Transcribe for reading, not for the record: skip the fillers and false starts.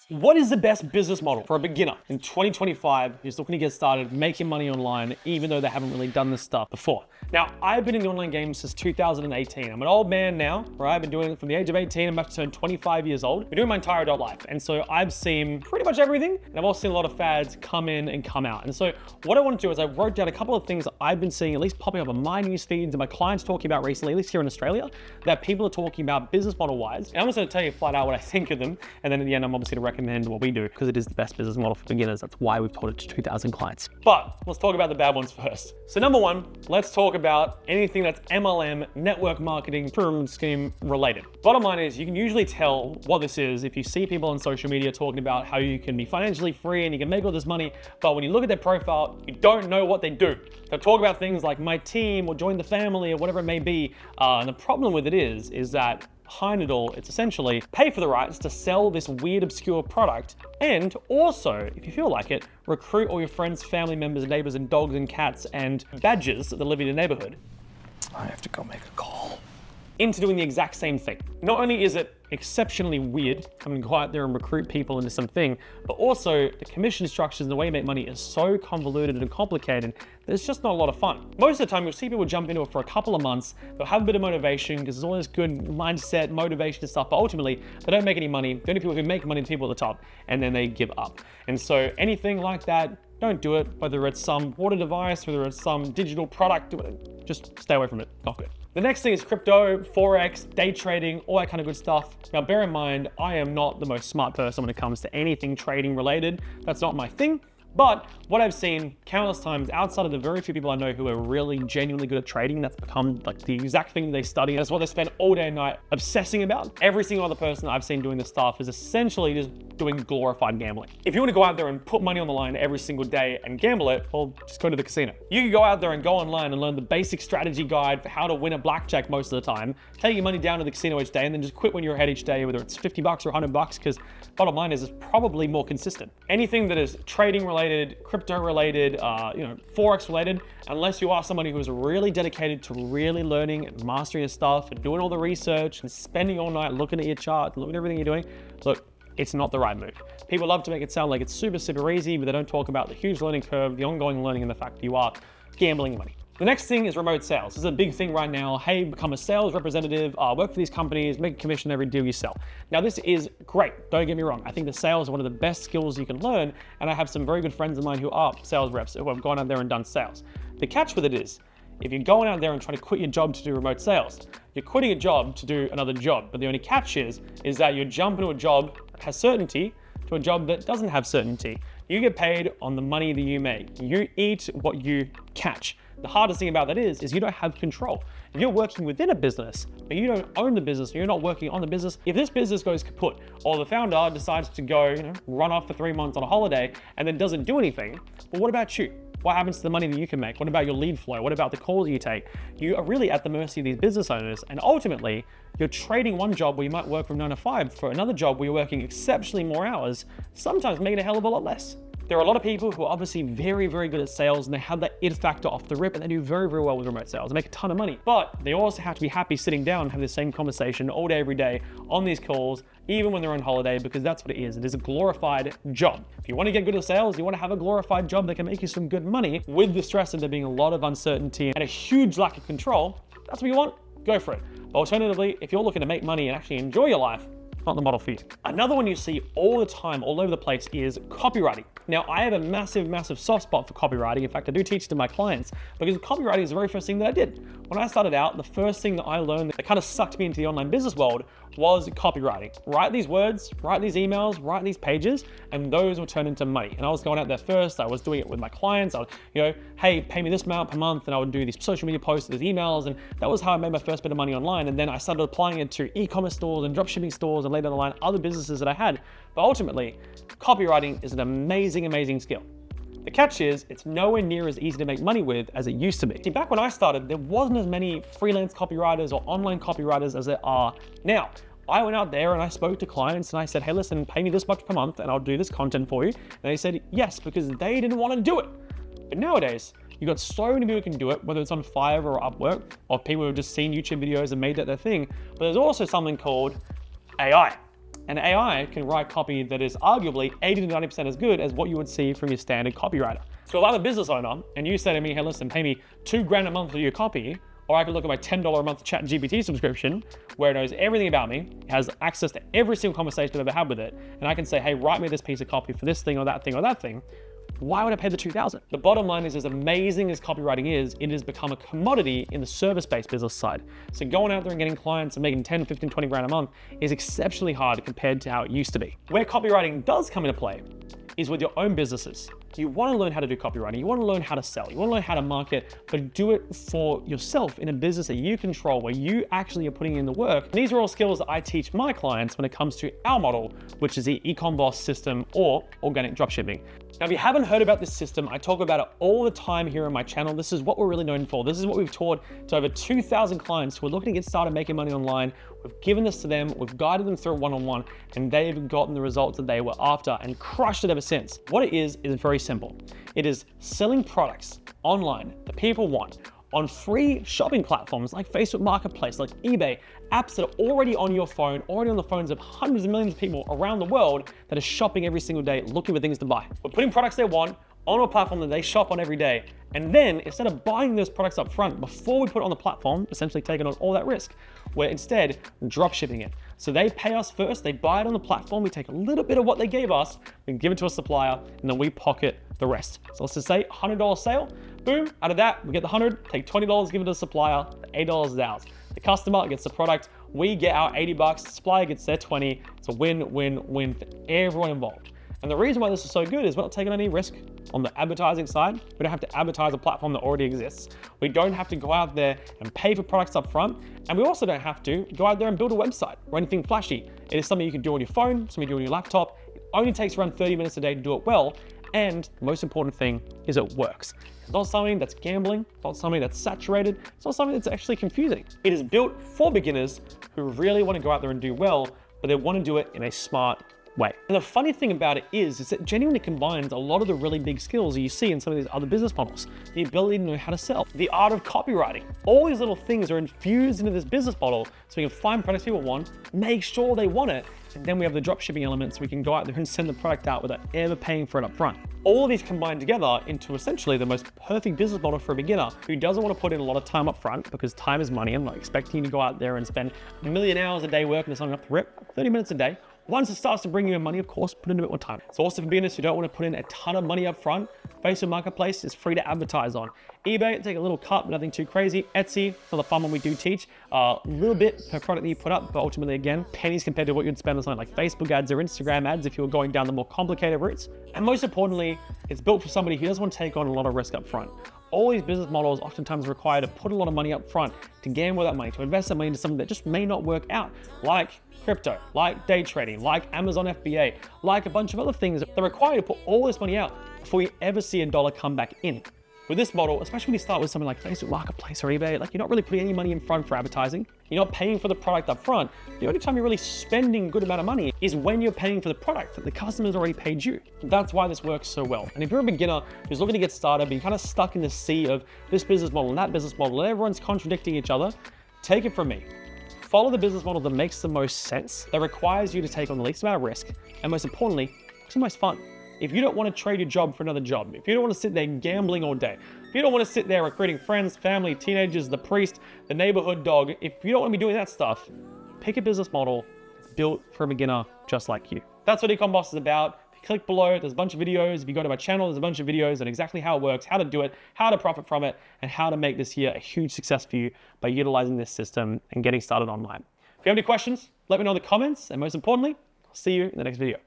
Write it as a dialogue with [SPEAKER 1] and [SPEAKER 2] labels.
[SPEAKER 1] What is the best business model for a beginner in 2025 who's looking to get started making money online, even though they haven't really done this stuff before? Now, I've been in the online game since 2018. I'm an old man now, right? I've been doing it from the age of 18. I'm about to turn 25 years old. I've been doing my entire adult life. And so I've seen pretty much everything. And I've also seen a lot of fads come in and come out. And so what I want to do is I wrote down a couple of things that I've been seeing, at least popping up on my news feeds and my clients talking about recently, at least here in Australia, that people are talking about business model wise. And I'm just going to tell you flat out what I think of them. And then at the end, I'm obviously going to recommend what we do because it is the best business model for beginners. That's why we've taught it to 2,000 clients. But let's talk about the bad ones first. So number one, let's talk about anything that's MLM, network marketing, pyramid scheme related. Bottom line is you can usually tell what this is if you see people on social media talking about how you can be financially free and you can make all this money. But when you look at their profile, you don't know what they do. They'll talk about things like my team or join the family or whatever it may be. And the problem with it is that behind it all, it's essentially pay for the rights to sell this weird, obscure product. And also, if you feel like it, recruit all your friends, family members, neighbors, and dogs and cats and badgers that live in your neighborhood.
[SPEAKER 2] I have to go make a call.
[SPEAKER 1] Into doing the exact same thing. Not only is it exceptionally weird having to go out there and recruit people into something, but also the commission structures and the way you make money is so convoluted and complicated that it's just not a lot of fun. Most of the time, you'll see people jump into it for a couple of months. They'll have a bit of motivation because there's all this good mindset, motivation and stuff, but ultimately they don't make any money. The only people who make money are the people at the top, and then they give up. And so anything like that, don't do it, whether it's some water device, whether it's some digital product, just stay away from it, not good. The next thing is crypto, Forex, day trading, all that kind of good stuff. Now bear in mind, I am not the most smart person when it comes to anything trading related. That's not my thing. But what I've seen countless times outside of the very few people I know who are really genuinely good at trading, that's become like the exact thing they study. That's what they spend all day and night obsessing about. Every single other person I've seen doing this stuff is essentially just doing glorified gambling. If you want to go out there and put money on the line every single day and gamble it, well, just go to the casino. You can go out there and go online and learn the basic strategy guide for how to win a blackjack most of the time, take your money down to the casino each day, and then just quit when you're ahead each day, whether it's $50 or $100, because bottom line is it's probably more consistent. Anything that is trading related, crypto related, Forex related, unless you are somebody who is really dedicated to really learning and mastering your stuff and doing all the research and spending all night looking at your chart, looking at everything you're doing, look, it's not the right move. People love to make it sound like it's super, super easy, but they don't talk about the huge learning curve, the ongoing learning, and the fact that you are gambling money. The next thing is remote sales. This is a big thing right now. Hey, become a sales representative, work for these companies, make a commission every deal you sell. Now, this is great. Don't get me wrong. I think the sales are one of the best skills you can learn. And I have some very good friends of mine who are sales reps who have gone out there and done sales. The catch with it is, if you're going out there and trying to quit your job to do remote sales, you're quitting a job to do another job. But the only catch is that you jump into a job that has certainty to a job that doesn't have certainty. You get paid on the money that you make. You eat what you catch. The hardest thing about that is you don't have control. If you're working within a business, but you don't own the business, or you're not working on the business, if this business goes kaput, or the founder decides to go, run off for 3 months on a holiday and then doesn't do anything, well, what about you? What happens to the money that you can make? What about your lead flow? What about the calls you take? You are really at the mercy of these business owners, and ultimately, you're trading one job where you might work from 9 to 5 for another job where you're working exceptionally more hours, sometimes making a hell of a lot less. There are a lot of people who are obviously very, very good at sales, and they have that it factor off the rip, and they do very, very well with remote sales. They make a ton of money, but they also have to be happy sitting down and have the same conversation all day, every day on these calls, even when they're on holiday, because that's what it is. It is a glorified job. If you want to get good at sales, you want to have a glorified job that can make you some good money with the stress of there being a lot of uncertainty and a huge lack of control. That's what you want, go for it. But alternatively, if you're looking to make money and actually enjoy your life, not the model for you. Another one you see all the time, all over the place, is copywriting. Now, I have a massive, massive soft spot for copywriting. In fact, I do teach it to my clients because copywriting is the very first thing that I did. When I started out, the first thing that I learned that kind of sucked me into the online business world was copywriting. Write these words, write these emails, write these pages, and those will turn into money. And I was going out there first. I was doing it with my clients. I would, hey, pay me this amount per month, and I would do these social media posts, these emails, and that was how I made my first bit of money online. And then I started applying it to e-commerce stores and dropshipping stores, and later down the line, other businesses that I had. But ultimately, copywriting is an amazing, amazing skill. The catch is, it's nowhere near as easy to make money with as it used to be. See, back when I started, there wasn't as many freelance copywriters or online copywriters as there are now. I went out there and I spoke to clients and I said, hey, listen, pay me this much per month and I'll do this content for you. And they said yes, because they didn't want to do it. But nowadays, you've got so many people who can do it, whether it's on Fiverr or Upwork, or people who have just seen YouTube videos and made that their thing. But there's also something called AI. and AI can write copy that is arguably 80 to 90% as good as what you would see from your standard copywriter. So if I'm a business owner and you say to me, hey, listen, pay me $2,000 a month for your copy, or I can look at my $10 a month ChatGPT subscription where it knows everything about me, has access to every single conversation I've ever had with it, and I can say, hey, write me this piece of copy for this thing or that thing or that thing. Why would I pay the $2,000? The bottom line is, as amazing as copywriting is, it has become a commodity in the service-based business side. So going out there and getting clients and making 10, 15, 20 grand a month is exceptionally hard compared to how it used to be. Where copywriting does come into play is with your own businesses. You want to learn how to do copywriting, you want to learn how to sell, you want to learn how to market, but do it for yourself in a business that you control, where you actually are putting in the work. And these are all skills that I teach my clients when it comes to our model, which is the Ecom Boss system or organic dropshipping. Now, if you haven't heard about this system, I talk about it all the time here on my channel. This is what we're really known for. This is what we've taught to over 2,000 clients who are looking to get started making money online. We've given this to them, we've guided them through it one-on-one, and they've gotten the results that they were after and crushed it ever since. What it is very simple. It is selling products online that people want on free shopping platforms like Facebook Marketplace, like eBay, apps that are already on your phone, already on the phones of hundreds of millions of people around the world that are shopping every single day, looking for things to buy. We're putting products they want on a platform that they shop on every day. And then instead of buying those products up front before we put it on the platform, essentially taking on all that risk, we're instead drop shipping it. So they pay us first, they buy it on the platform, we take a little bit of what they gave us, we give it to a supplier, and then we pocket the rest. So let's just say $100 sale, boom, out of that, we get the 100, take $20, give it to the supplier, the $8 is ours. The customer gets the product, we get our $80, the supplier gets their 20. It's a win-win-win for everyone involved. And the reason why this is so good is we're not taking any risk on the advertising side. We don't have to advertise a platform that already exists. We don't have to go out there and pay for products up front. And we also don't have to go out there and build a website or anything flashy. It is something you can do on your phone, something you do on your laptop. It only takes around 30 minutes a day to do it well. And the most important thing is it works. It's not something that's gambling, it's not something that's saturated, it's not something that's actually confusing. It is built for beginners who really want to go out there and do well, but they want to do it in a smart way. And the funny thing about it is it genuinely combines a lot of the really big skills that you see in some of these other business models. The ability to know how to sell, the art of copywriting. All these little things are infused into this business model so we can find products people want, make sure they want it, and then we have the drop shipping elements so we can go out there and send the product out without ever paying for it up front. All of these combined together into essentially the most perfect business model for a beginner who doesn't want to put in a lot of time up front, because time is money. I'm not expecting you to go out there and spend a million hours a day working on something off the rip, 30 minutes a day. Once it starts to bring you in money, of course, put in a bit more time. It's also for beginners who don't want to put in a ton of money up front. Facebook Marketplace is free to advertise on. eBay, take a little cut, nothing too crazy. Etsy, for the fun one we do teach, a little bit per product that you put up, but ultimately, again, pennies compared to what you'd spend on something like Facebook ads or Instagram ads if you were going down the more complicated routes. And most importantly, it's built for somebody who doesn't want to take on a lot of risk up front. All these business models oftentimes require to put a lot of money up front, to gamble that money, to invest that money into something that just may not work out, like crypto, like day trading, like Amazon FBA, like a bunch of other things that require you to put all this money out before you ever see a dollar come back in. With this model, especially when you start with something like Facebook Marketplace or eBay, like you're not really putting any money in front for advertising. You're not paying for the product up front. The only time you're really spending a good amount of money is when you're paying for the product that the customer's already paid you. That's why this works so well. And if you're a beginner who's looking to get started, but you're kind of stuck in the sea of this business model and that business model, and everyone's contradicting each other, take it from me. Follow the business model that makes the most sense, that requires you to take on the least amount of risk, and most importantly, it's the most fun. If you don't want to trade your job for another job, if you don't want to sit there gambling all day, if you don't want to sit there recruiting friends, family, teenagers, the priest, the neighborhood dog, if you don't want to be doing that stuff, pick a business model that's built for a beginner just like you. That's what Ecom Boss is about. If you click below, there's a bunch of videos. If you go to my channel, there's a bunch of videos on exactly how it works, how to do it, how to profit from it, and how to make this year a huge success for you by utilizing this system and getting started online. If you have any questions, let me know in the comments, and most importantly, I'll see you in the next video.